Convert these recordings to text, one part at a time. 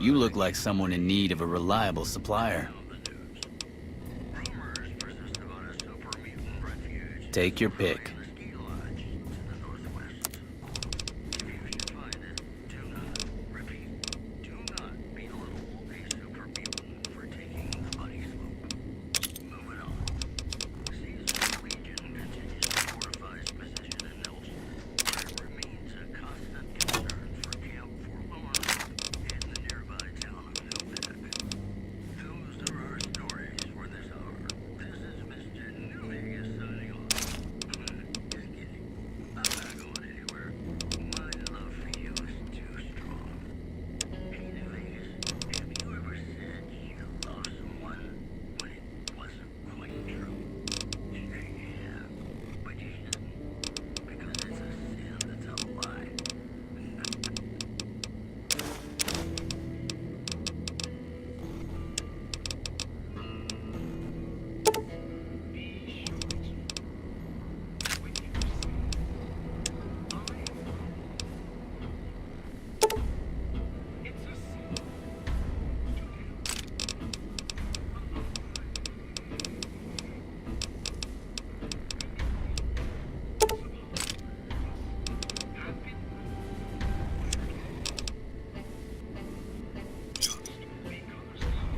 You look like someone in need of a reliable supplier. Take your pick.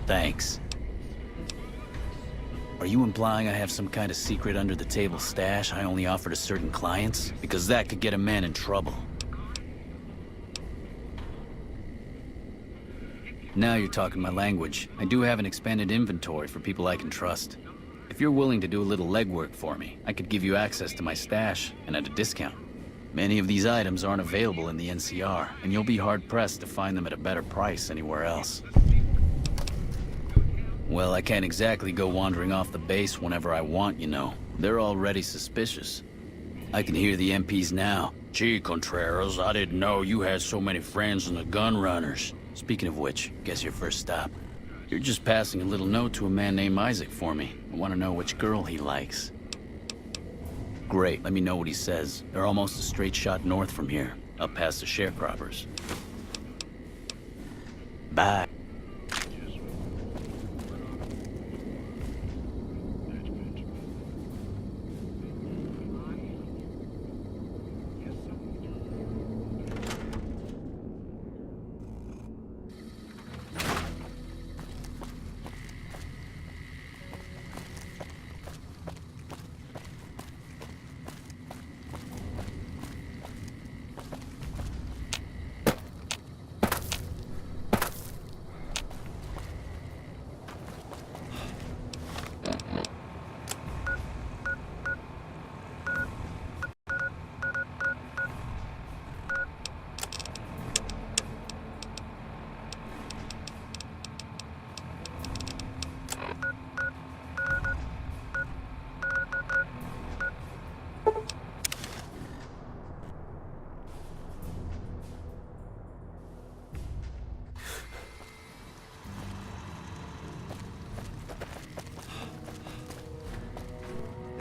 Thanks. Are you implying I have some kind of secret under-the-table stash I only offer to certain clients? Because that could get a man in trouble. Now you're talking my language. I do have an expanded inventory for people I can trust. If you're willing to do a little legwork for me, I could give you access to my stash, and at a discount. Many of these items aren't available in the NCR, and you'll be hard-pressed to find them at a better price anywhere else. Well, I can't exactly go wandering off the base whenever I want, you know. They're already suspicious. I can hear the MPs now. Gee, Contreras, I didn't know you had so many friends in the gun runners. Speaking of which, guess your first stop. You're just passing a little note to a man named Isaac for me. I want to know which girl he likes. Great, let me know what he says. They're almost a straight shot north from here, up past the sharecroppers. Bye.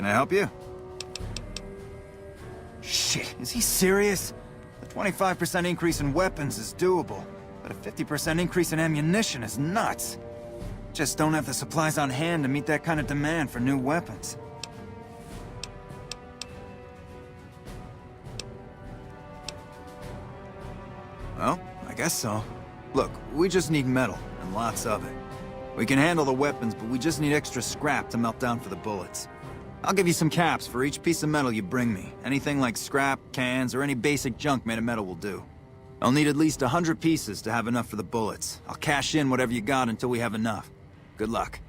Can I help you? Shit, is he serious? A 25% increase in weapons is doable, but a 50% increase in ammunition is nuts. Just don't have the supplies on hand to meet that kind of demand for new weapons. Well, I guess so. Look, we just need metal, and lots of it. We can handle the weapons, but we just need extra scrap to melt down for the bullets. I'll give you some caps for each piece of metal you bring me. Anything like scrap, cans, or any basic junk made of metal will do. I'll need at least 100 pieces to have enough for the bullets. I'll cash in whatever you got until we have enough. Good luck.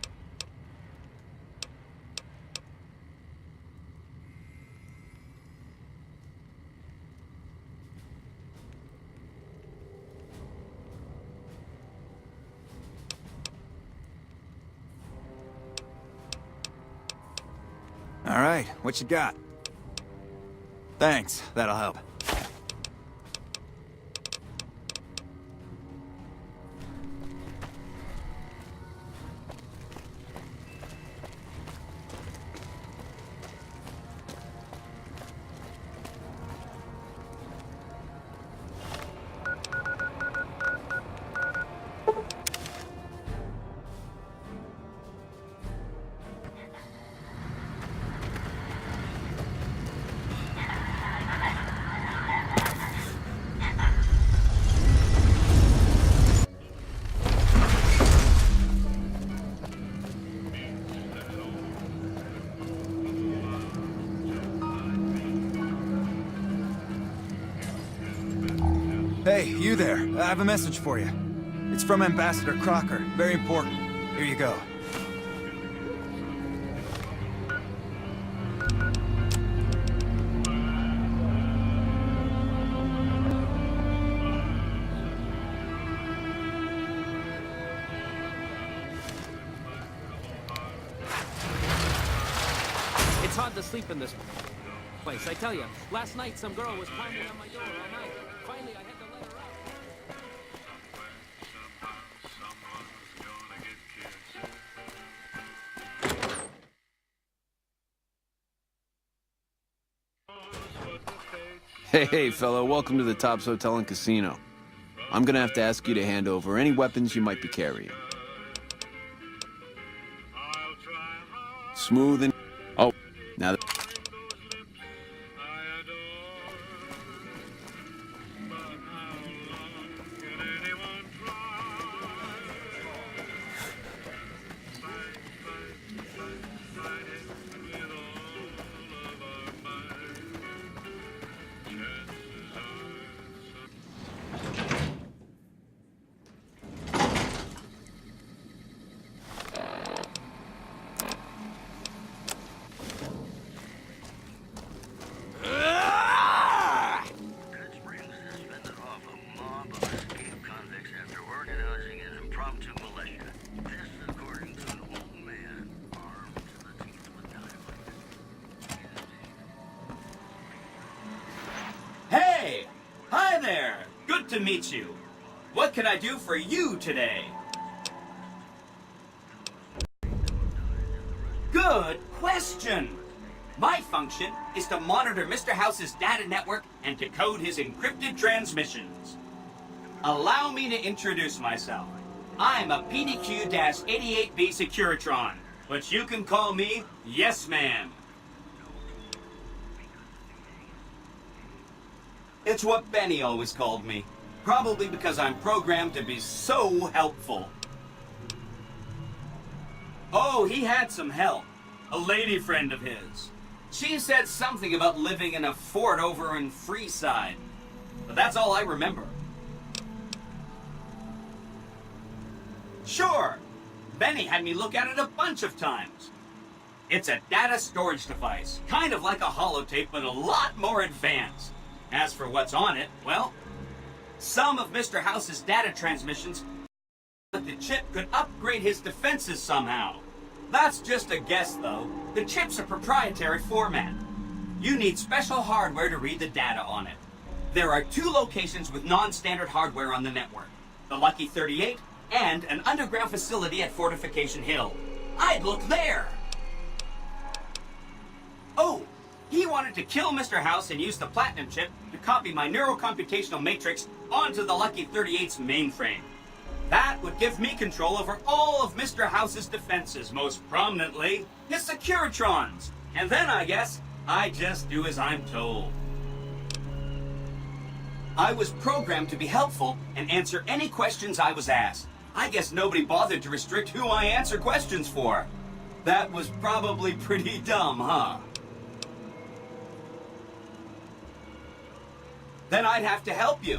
All right, what you got? Thanks, that'll help. Hey, you there. I have a message for you. It's from Ambassador Crocker. Very important. Here you go. It's hard to sleep in this place, I tell you. Last night, some girl was pounding on my door all night. Finally, I had to let her out. Hey, fellow, welcome to the Tops Hotel and Casino. I'm gonna have to ask you to hand over any weapons you might be carrying. Smooth and... Oh, now that... Hey! Hi there! Good to meet you. What can I do for you today? Good question! My function is to monitor Mr. House's data network and decode his encrypted transmissions. Allow me to introduce myself. I'm a PDQ-88B Securitron, but you can call me Yes Man. It's what Benny always called me. Probably because I'm programmed to be so helpful. Oh, he had some help. A lady friend of his. She said something about living in a fort over in Freeside. But that's all I remember. Sure. Benny had me look at it a bunch of times. It's a data storage device. Kind of like a holotape, but a lot more advanced. As for what's on it, well, some of Mr. House's data transmissions, but the chip could upgrade his defenses somehow. That's just a guess, though. The chip's a proprietary format. You need special hardware to read the data on it. There are 2 locations with non-standard hardware on the network. The Lucky 38 and an underground facility at Fortification Hill. I'd look there! Oh! He wanted to kill Mr. House and use the Platinum chip to copy my neurocomputational matrix onto the Lucky 38's mainframe. That would give me control over all of Mr. House's defenses, most prominently his Securitrons. And then, I guess, I just do as I'm told. I was programmed to be helpful and answer any questions I was asked. I guess nobody bothered to restrict who I answer questions for. That was probably pretty dumb, huh? Then I'd have to help you.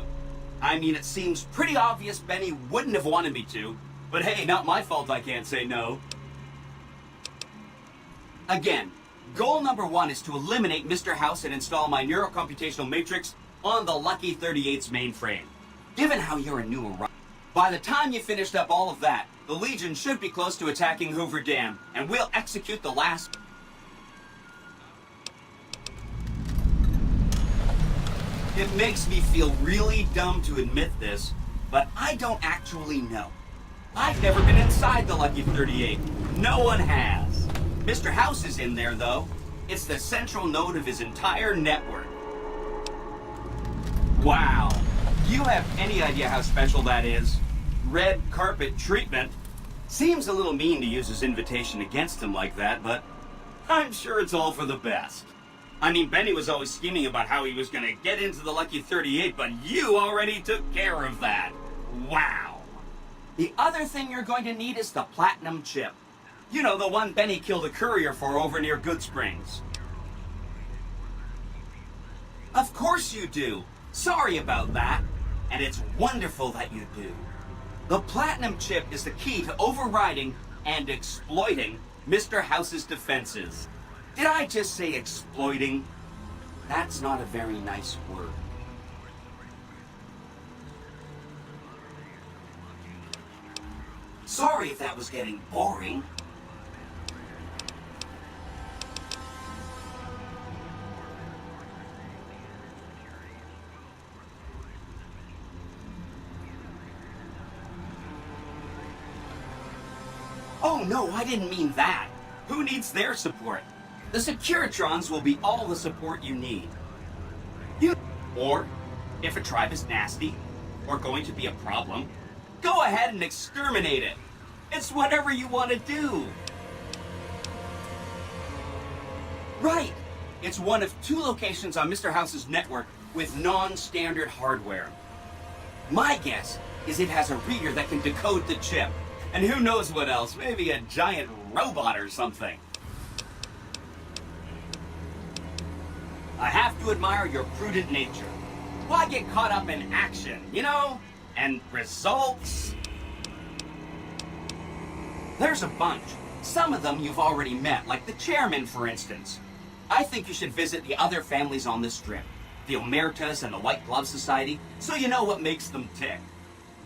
I mean, it seems pretty obvious Benny wouldn't have wanted me to, but hey, not my fault I can't say no. Again, goal number 1 is to eliminate Mr. House and install my neurocomputational matrix on the Lucky 38's mainframe. Given how you're a new arrival, by the time you finished up all of that, the Legion should be close to attacking Hoover Dam, and we'll execute the last... It makes me feel really dumb to admit this, but I don't actually know. I've never been inside the Lucky 38. No one has. Mr. House is in there, though. It's the central node of his entire network. Wow. Do you have any idea how special that is? Red carpet treatment. Seems a little mean to use his invitation against him like that, but I'm sure it's all for the best. I mean, Benny was always scheming about how he was going to get into the Lucky 38, but you already took care of that. Wow. The other thing you're going to need is the Platinum chip. You know, the one Benny killed a courier for over near Good Springs. Of course you do. Sorry about that. and it's wonderful that you do. The Platinum chip is the key to overriding and exploiting Mr. House's defenses. Did I just say exploiting? That's not a very nice word. Sorry if that was getting boring. Oh no, I didn't mean that. Who needs their support? The Securitrons will be all the support you need. Or, if a tribe is nasty, or going to be a problem, go ahead and exterminate it. It's whatever you want to do. Right. It's one of 2 locations on Mr. House's network with non-standard hardware. My guess is it has a reader that can decode the chip. And who knows what else, maybe a giant robot or something. I have to admire your prudent nature. Why get caught up in action, you know? And results? There's a bunch. Some of them you've already met, like the chairman, for instance. I think you should visit the other families on this strip, the Omertas and the White Glove Society, so you know what makes them tick.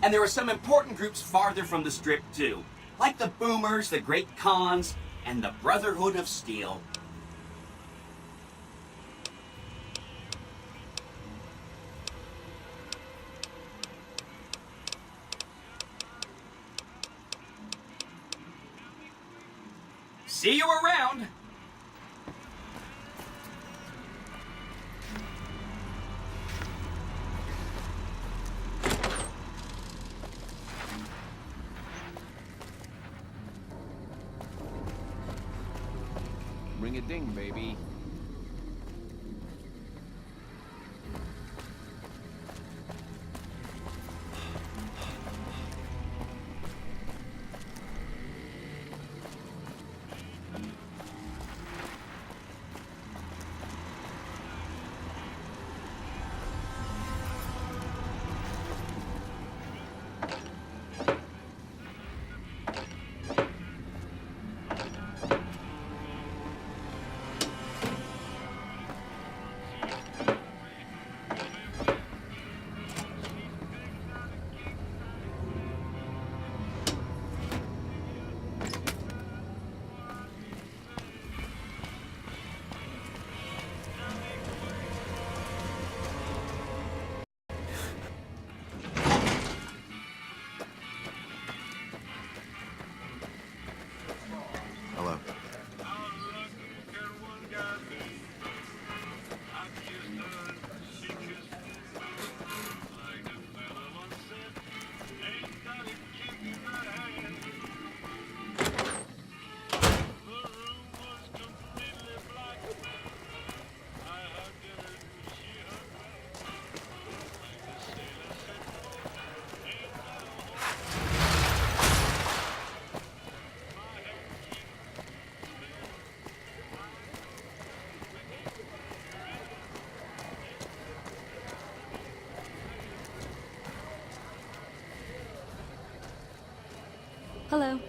And there are some important groups farther from the strip, too, like the Boomers, the Great Khans, and the Brotherhood of Steel. See you around! Ring a ding, baby. Hello. Hello.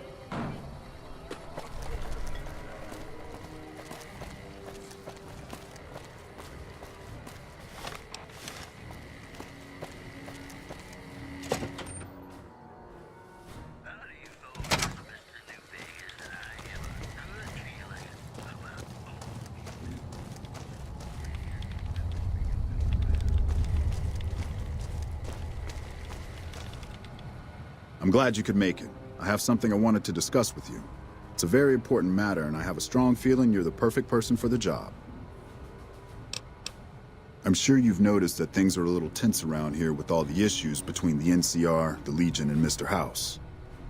I'm glad you could make it. I have something I wanted to discuss with you. It's a very important matter, and I have a strong feeling you're the perfect person for the job. I'm sure you've noticed that things are a little tense around here with all the issues between the NCR, the Legion, and Mr. House.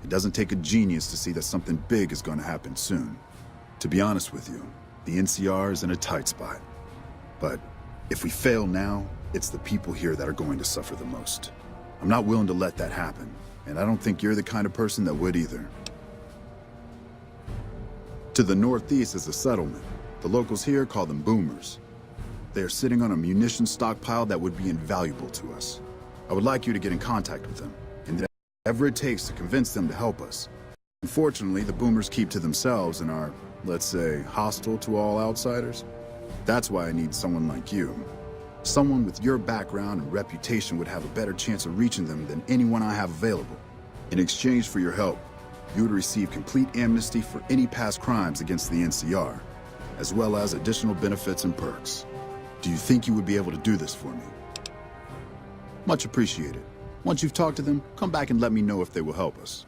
It doesn't take a genius to see that something big is going to happen soon. To be honest with you, the NCR is in a tight spot. But if we fail now, it's the people here that are going to suffer the most. I'm not willing to let that happen. And I don't think you're the kind of person that would either. To the northeast is a settlement. The locals here call them Boomers. They are sitting on a munitions stockpile that would be invaluable to us. I would like you to get in contact with them, and do whatever it takes to convince them to help us. Unfortunately, the boomers keep to themselves and are, let's say, hostile to all outsiders. That's why I need someone like you. Someone with your background and reputation would have a better chance of reaching them than anyone I have available. In exchange for your help, you would receive complete amnesty for any past crimes against the NCR, as well as additional benefits and perks. Do you think you would be able to do this for me? Much appreciated. Once you've talked to them, come back and let me know if they will help us.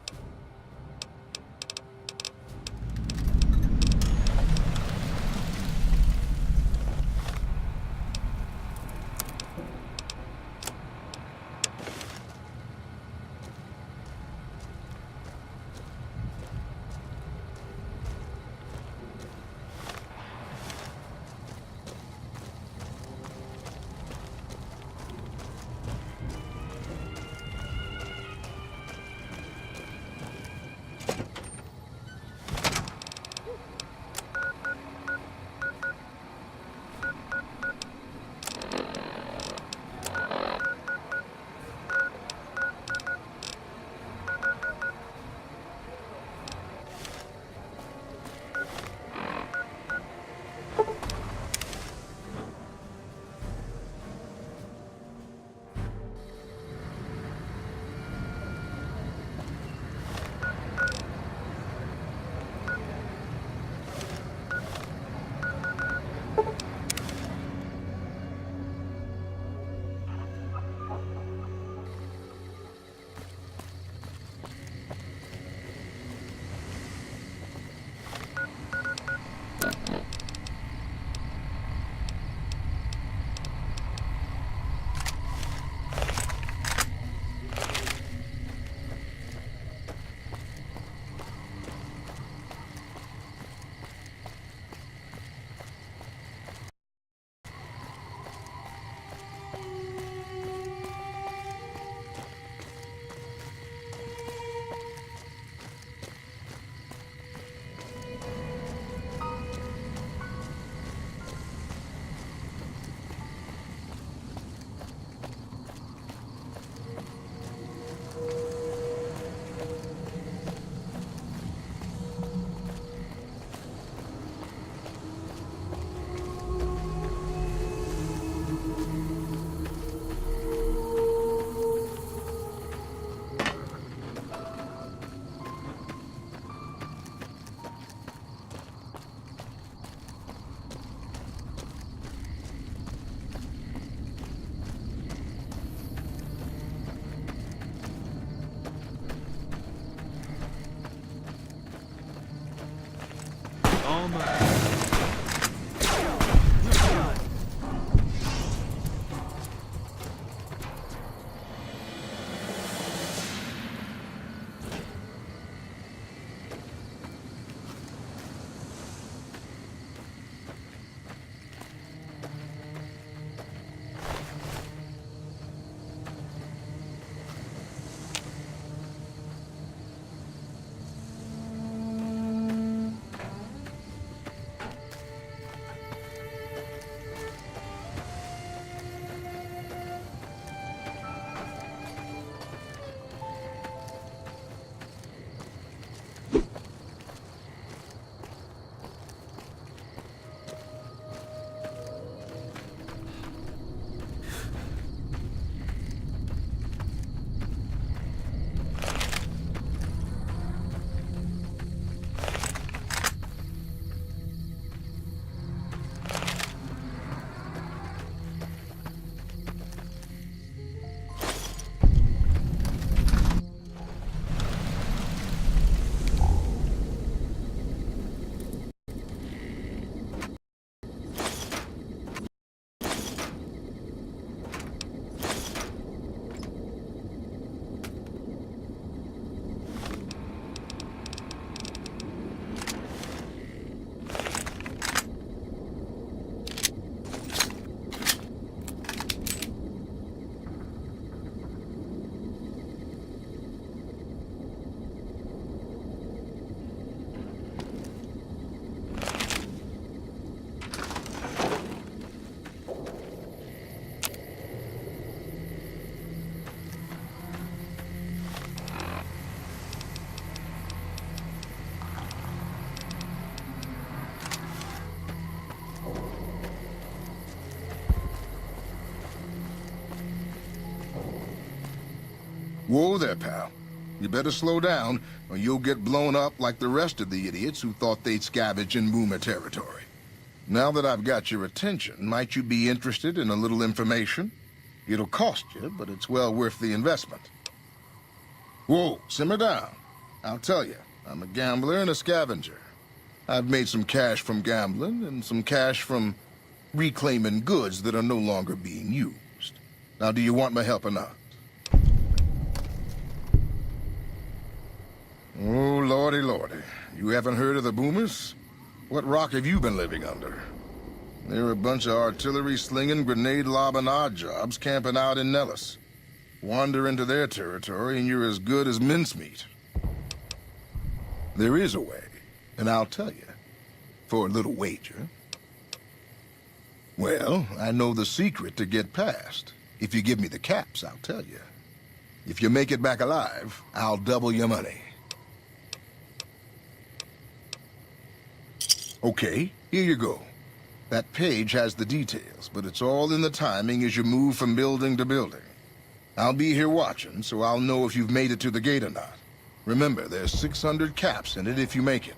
Whoa there, pal. You better slow down, or you'll get blown up like the rest of the idiots who thought they'd scavenge in Boomer territory. Now that I've got your attention, might you be interested in a little information? It'll cost you, but it's well worth the investment. Whoa, simmer down. I'll tell you, I'm a gambler and a scavenger. I've made some cash from gambling and some cash from reclaiming goods that are no longer being used. Now, do you want my help or not? Oh, lordy, lordy. You haven't heard of the Boomers? What rock have you been living under? They're a bunch of artillery-slinging, grenade-lobbing odd jobs camping out in Nellis. Wander into their territory and you're as good as mincemeat. There is a way, and I'll tell you. For a little wager. Well, I know the secret to get past. If you give me the caps, I'll tell you. If you make it back alive, I'll double your money. Okay, here you go. That page has the details, but it's all in the timing as you move from building to building. I'll be here watching, so I'll know if you've made it to the gate or not. Remember, there's 600 caps in it if you make it.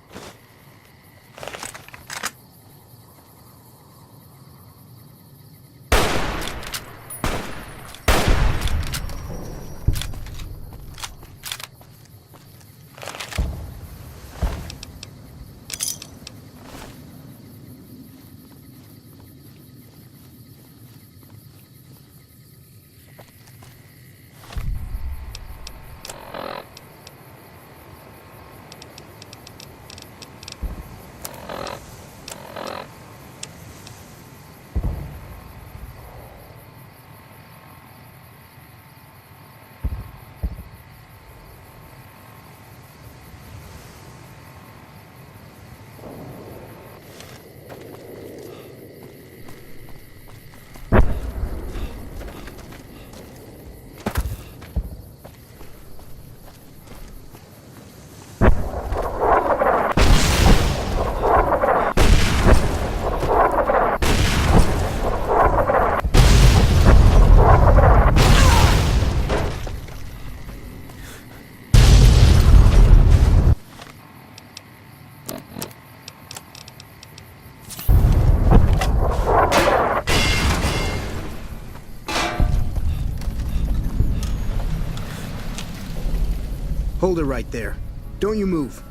Hold it right there. Don't you move.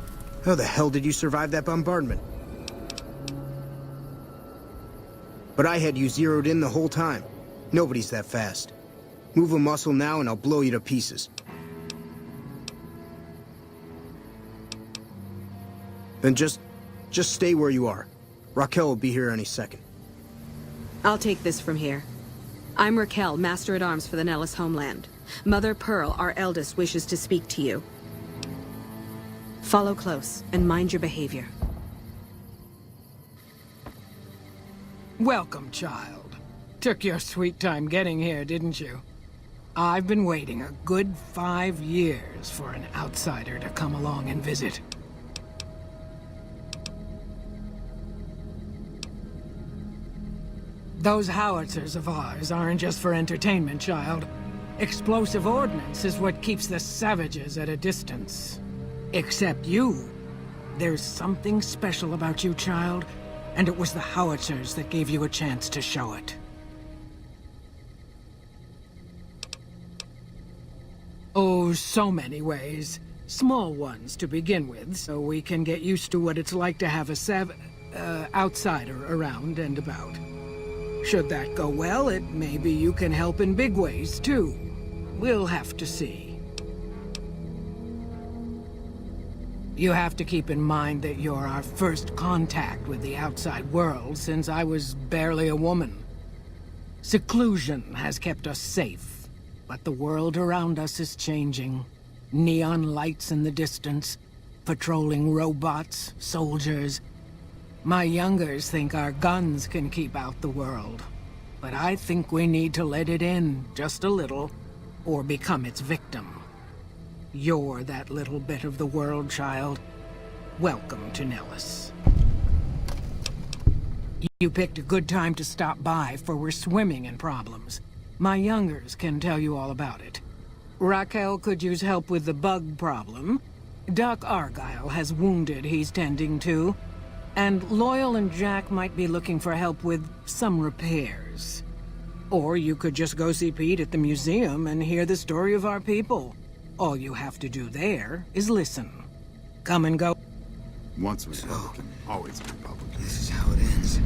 How the hell did you survive that bombardment? But I had you zeroed in the whole time. Nobody's that fast. Move a muscle now and I'll blow you to pieces. Then just stay where you are. Raquel will be here any second. I'll take this from here. I'm Raquel, Master-at-Arms for the Nellis homeland. Mother Pearl, our eldest, wishes to speak to you. Follow close and mind your behavior. Welcome, child. Took your sweet time getting here, didn't you? I've been waiting a good 5 years for an outsider to come along and visit. Those howitzers of ours aren't just for entertainment, child. Explosive ordnance is what keeps the savages at a distance. Except you. There's something special about you, child, and it was the howitzers that gave you a chance to show it. Oh, so many ways. Small ones to begin with, so we can get used to what it's like to have a outsider around and about. Should that go well, it may be you can help in big ways, too. We'll have to see. You have to keep in mind that you're our first contact with the outside world since I was barely a woman. Seclusion has kept us safe, but the world around us is changing. Neon lights in the distance, patrolling robots, soldiers. My youngers think our guns can keep out the world, but I think we need to let it in just a little, or become its victim. You're that little bit of the world, child. Welcome to Nellis. You picked a good time to stop by, for we're swimming in problems. My youngers can tell you all about it. Raquel could use help with the bug problem. Doc Argyle has wounded he's tending to. And Loyal and Jack might be looking for help with some repairs. Or you could just go see Pete at the museum and hear the story of our people. All you have to do there is listen. Come and go. Once Republican, always Republican. This is how it ends.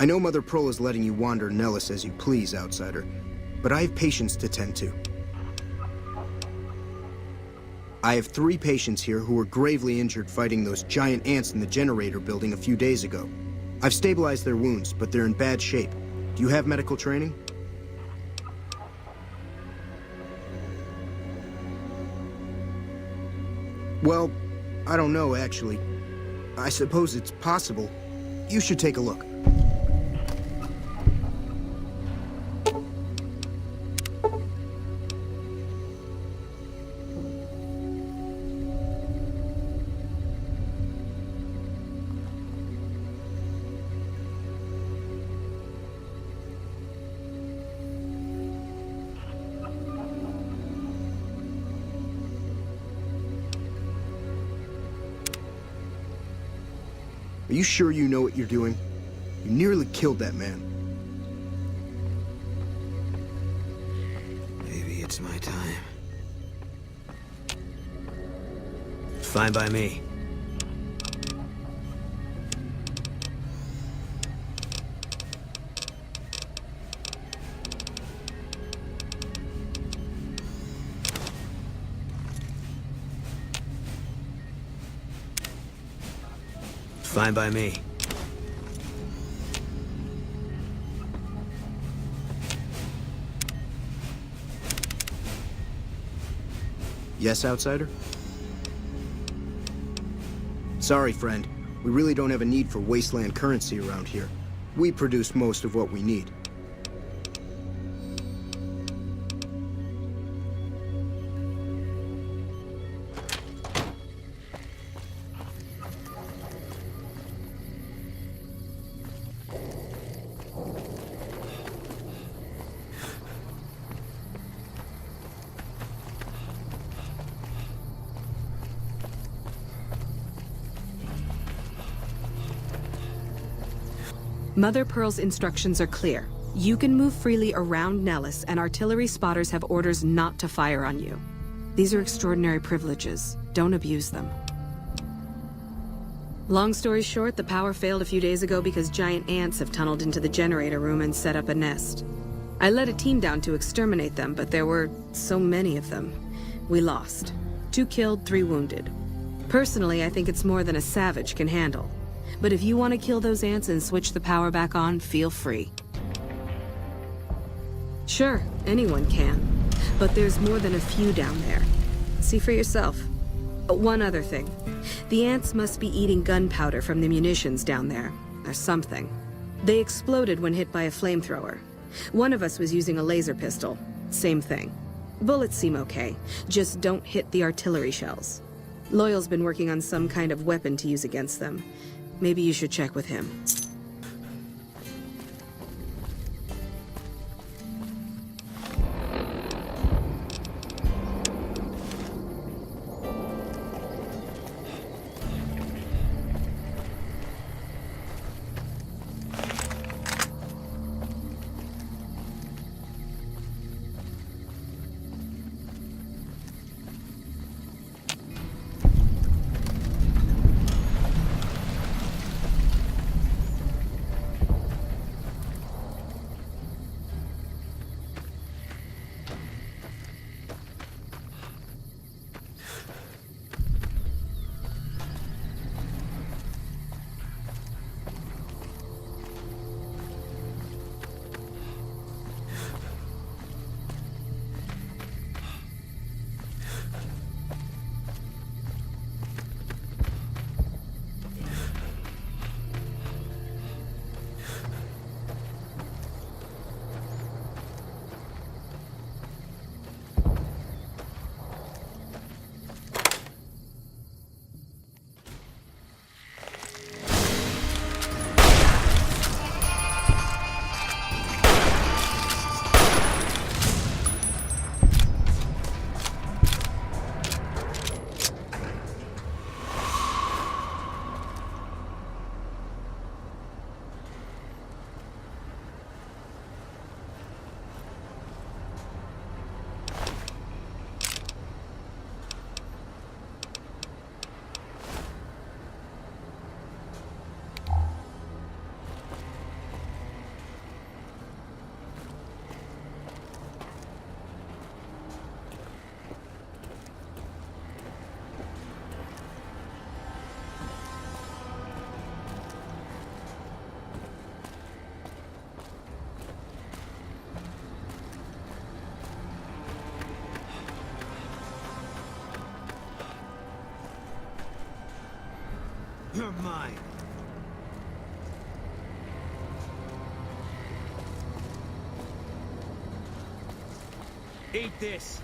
I know Mother Pearl is letting you wander Nellis as you please, Outsider, but I have patients to tend to. I have 3 patients here who were gravely injured fighting those giant ants in the generator building a few days ago. I've stabilized their wounds, but they're in bad shape. Do you have medical training? Well, I don't know, actually. I suppose it's possible. You should take a look. Are you sure you know what you're doing? You nearly killed that man. Maybe it's my time. Fine by me. Fine by me. Yes, Outsider? Sorry, friend. We really don't have a need for wasteland currency around here. We produce most of what we need. Mother Pearl's instructions are clear. You can move freely around Nellis, and artillery spotters have orders not to fire on you. These are extraordinary privileges. Don't abuse them. Long story short, the power failed a few days ago because giant ants have tunneled into the generator room and set up a nest. I led a team down to exterminate them, but there were so many of them. We lost. 2 killed, 3 wounded. Personally, I think it's more than a savage can handle. But if you want to kill those ants and switch the power back on, feel free. Sure, anyone can. But there's more than a few down there. See for yourself. One other thing. The ants must be eating gunpowder from the munitions down there, or something. They exploded when hit by a flamethrower. One of us was using a laser pistol. Same thing. Bullets seem okay. Just don't hit the artillery shells. Loyal's been working on some kind of weapon to use against them. Maybe you should check with him. You're mine. Eat this.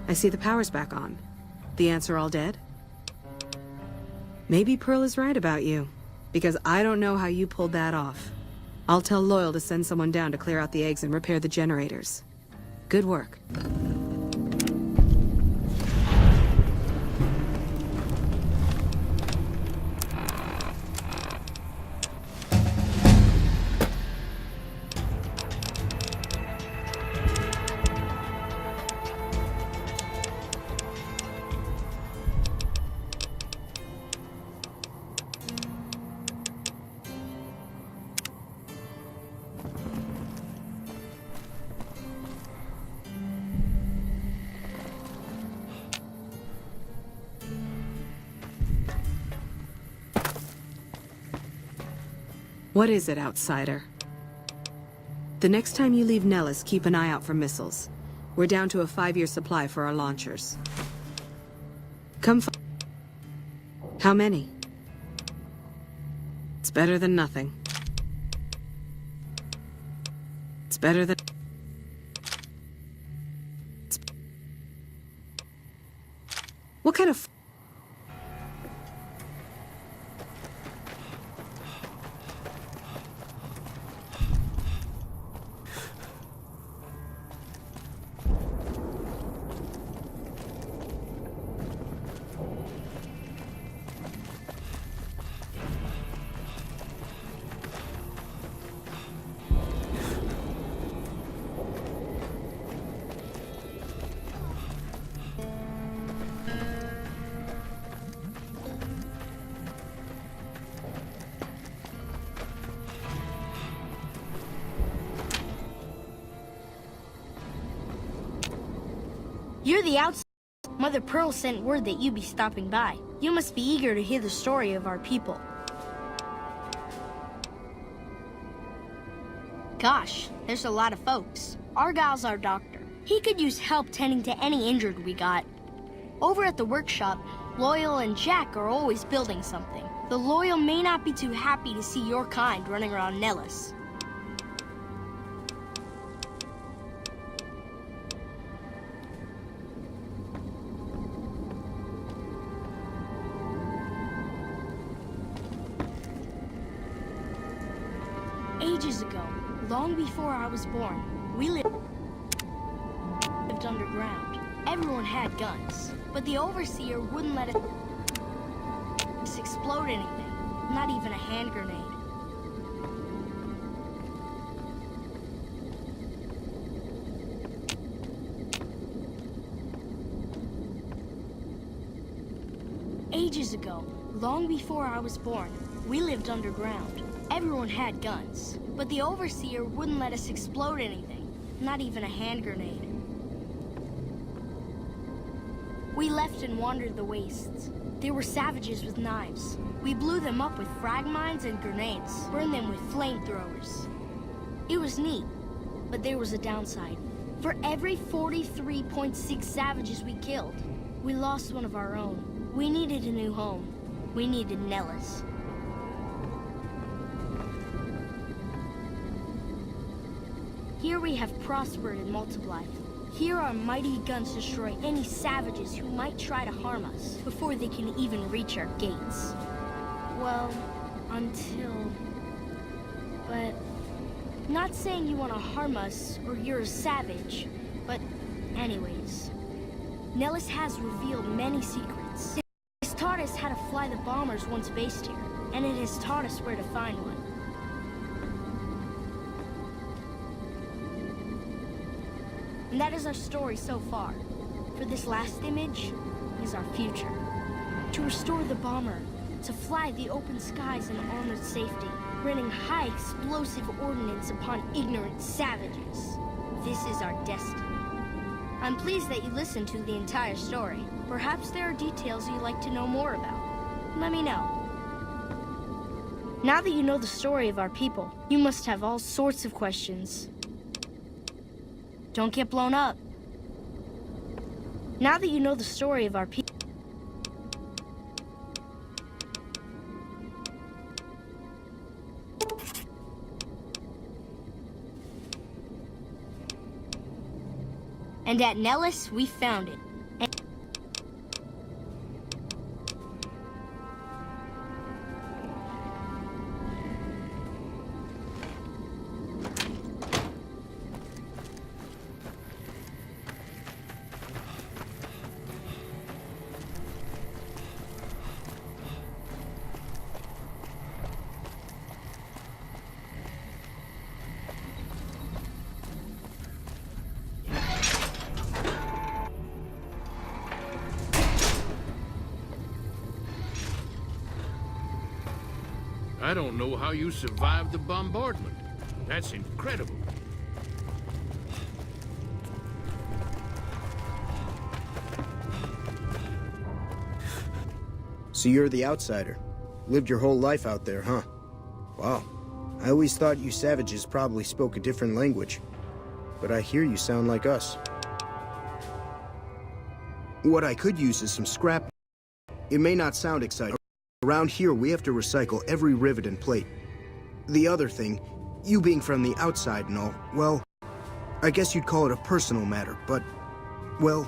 I see the power's back on. The ants are all dead? Maybe Pearl is right about you, because I don't know how you pulled that off. I'll tell Loyal to send someone down to clear out the eggs and repair the generators. Good work. What is it, outsider? The next time you leave Nellis, keep an eye out for missiles. We're down to a 5-year supply for our launchers. Come How many? It's better than nothing. It's better than... What kind of... You're the outsider. Mother Pearl sent word that you'd be stopping by. You must be eager to hear the story of our people. Gosh, there's a lot of folks. Argyle's our doctor. He could use help tending to any injured we got. Over at the workshop, Loyal and Jack are always building something. The Loyal may not be too happy to see your kind running around Nellis. Ages ago, long before I was born, we lived underground. Everyone had guns, but the Overseer wouldn't let us explode anything, not even a hand grenade. Ages ago, long before I was born, we lived underground. Everyone had guns, but the Overseer wouldn't let us explode anything, not even a hand grenade. We left and wandered the wastes. There were savages with knives. We blew them up with frag mines and grenades, burned them with flamethrowers. It was neat, but there was a downside. For every 43.6 savages we killed, we lost one of our own. We needed a new home. We needed Nellis. Here we have prospered and multiplied. Here our mighty guns destroy any savages who might try to harm us before they can even reach our gates. Well, until... But... Not saying you want to harm us or you're a savage, but anyways. Nellis has revealed many secrets. It has taught us how to fly the bombers once based here, and it has taught us where to find one. And that is our story so far. For this last image is our future. To restore the bomber, to fly the open skies in armored safety, raining high explosive ordnance upon ignorant savages. This is our destiny. I'm pleased that you listened to the entire story. Perhaps there are details you'd like to know more about. Let me know. Now that you know the story of our people, you must have all sorts of questions. Don't get blown up. Now that you know the story of our people... And at Nellis, we found it. I don't know how you survived the bombardment. That's incredible. So you're the outsider. Lived your whole life out there, huh? Wow. I always thought you savages probably spoke a different language. But I hear you sound like us. What I could use is some scrap. It may not sound exciting. Around here, we have to recycle every rivet and plate. The other thing, you being from the outside and all, well, I guess you'd call it a personal matter, but, well,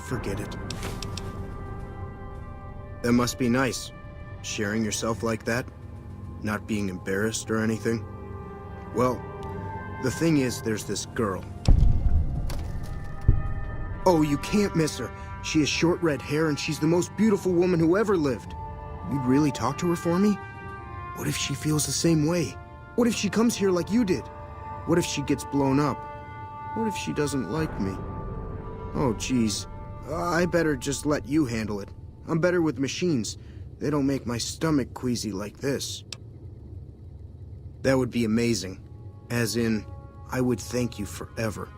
forget it. That must be nice, sharing yourself like that, not being embarrassed or anything. Well, the thing is, there's this girl. Oh, you can't miss her. She has short red hair and she's the most beautiful woman who ever lived. You'd really talk to her for me? What if she feels the same way? What if she comes here like you did? What if she gets blown up? What if she doesn't like me? Oh, geez. I better just let you handle it. I'm better with machines. They don't make my stomach queasy like this. That would be amazing. As in, I would thank you forever.